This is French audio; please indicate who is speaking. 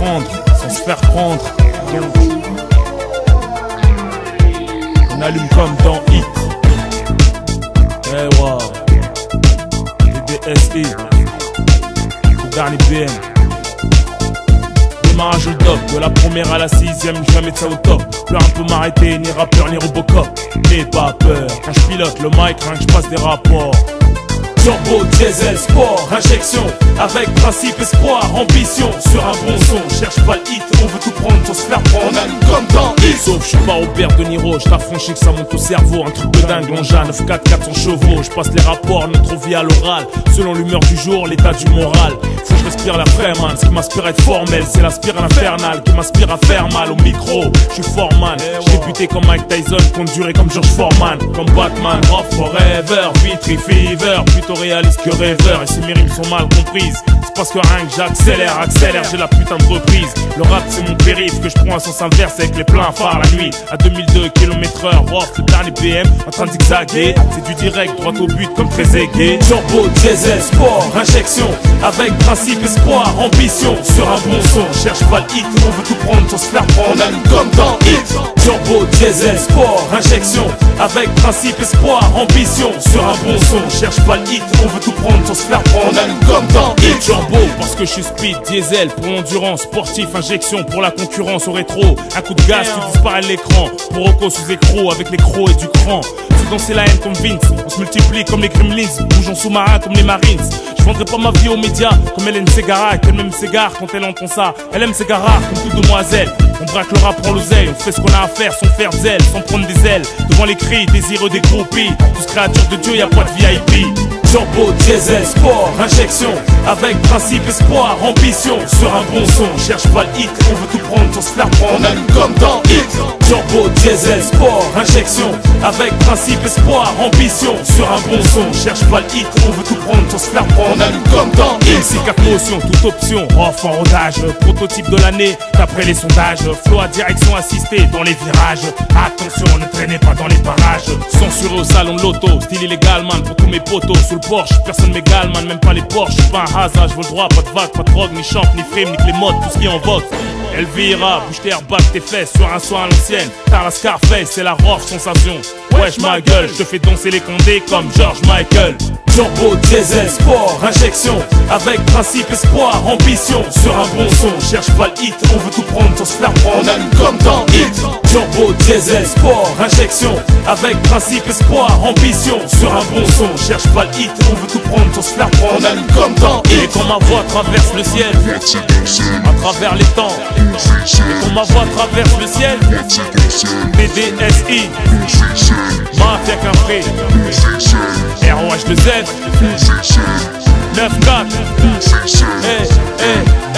Speaker 1: prendre, sans se faire prendre. Donc, on allume comme dans Hit. Eh wow. Les DSI. Au dernier BM. Démarrage au top, de la première à la sixième, jamais de ça au top. Pleure un peu m'arrêter, ni rappeur ni Robocop. N'aie pas peur, quand je pilote le mic, rien que je passe des rapports. Turbo, diesel, sport, injection, avec principe, espoir, ambition. Sur un bon son, cherche pas le hit, on veut tout prendre sans se faire prendre. On allume comme dans Hit. Sauf je suis pas Robert De Niro, je t'affranchis que ça monte au cerveau. Un truc de dingue, l'engin, 9-4, 400 chevaux. Je passe les rapports, notre vie à l'oral. Selon l'humeur du jour, l'état du moral. Faut que je respire la vraie man, ce qui m'inspire à être formel. C'est l'aspirine infernale qui m'inspire à faire mal au micro. Je suis fort man, j'ai buté comme Mike Tyson, compte durer comme George Foreman. Comme Batman, Rock Forever, Vitry Fever, plutôt réaliste que rêveur. Et si mes rimes sont mal comprises, c'est parce que rien que j'accélère, j'ai la putain de reprise. Le rap c'est mon périph' que je prends à sens inverse avec les pleins phares la nuit. À 2002 km/h, off le dernier BM en train de zigzaguer. C'est du direct, droit au but comme très aigué. Turbo, diesel, sport, injection, avec principe, espoir, ambition. Sur un bon son, cherche pas le hit, on veut tout prendre sans se faire prendre. On allume comme dans Hit. Turbo, diesel, sport, injection, avec principe, espoir, ambition. Sur un bon son, cherche pas le hit, on veut tout prendre sans se faire prendre. On allume comme dans Hit. Turbo, parce que je suis speed, diesel, pour l'endurance, sportif, injection, pour la concurrence au rétro. Un coup de gaz, tu disparais de l'écran. Pour Rocco sous écro, avec les crocs et du cran. C'est danser la haine comme Vince, on se multiplie comme les Gremlins, bougeons sous-marins comme les Marines. Je vendrai pas ma vie aux médias comme Hélène Ségara, qu'elle même s'égare quand elle entend ça. Elle aime ses gars rares comme toute demoiselle. On braque le rap, prend l'oseille, on fait ce qu'on a à faire sans faire zèle, sans prendre des ailes. Devant les cris, désireux des groupies, tous créatures de Dieu, y a pas de VIP. Turbo, diesel, sport, injection, avec principe, espoir, ambition. Sur un bon son, cherche pas le hit, on veut tout prendre sans se faire prendre. On allume comme dans Hit. Turbo, diesel, sport, injection, avec principe, espoir, ambition. Sur un bon son, cherche pas le hit, on veut tout prendre sans se faire prendre. On allume comme dans Hit. C'est 4 motions, toute option, off en rodage. Prototype de l'année, d'après les sondages. Flow à direction assistée dans les virages. Attention, ne traînez pas dans les parages. Censuré au salon de l'auto, style illégal man pour tous mes potos. Sous le Porsche, personne m'égale man, même pas les Porsche. Je suis pas un hasard, je veux le droit, pas de vague, pas de drogue, ni champ, ni frime, ni que les modes, tout ce qui est en vogue. Elvira, bouge tes airbags, tes fesses sur un soin à l'ancienne. T'as la Scarface, c'est la rough sensation. Wesh ma gueule, je te fais danser les condés comme George Michael. Turbo, diesel, sport, injection, avec principe, espoir, ambition. Sur un bon son, cherche pas le hit, on veut tout prendre sans se faire prendre. On allume comme dans Hit. Turbo, diesel, sport, injection, avec principe, espoir, ambition. Sur un bon son, cherche pas le hit, on veut tout prendre sans se faire prendre. On allume comme dans Hit. Et quand ma voix traverse le ciel, à travers les temps. Et quand ma voix traverse le ciel, BDSI, Mafia Café, ROH2Z, 9-4, hey, hey.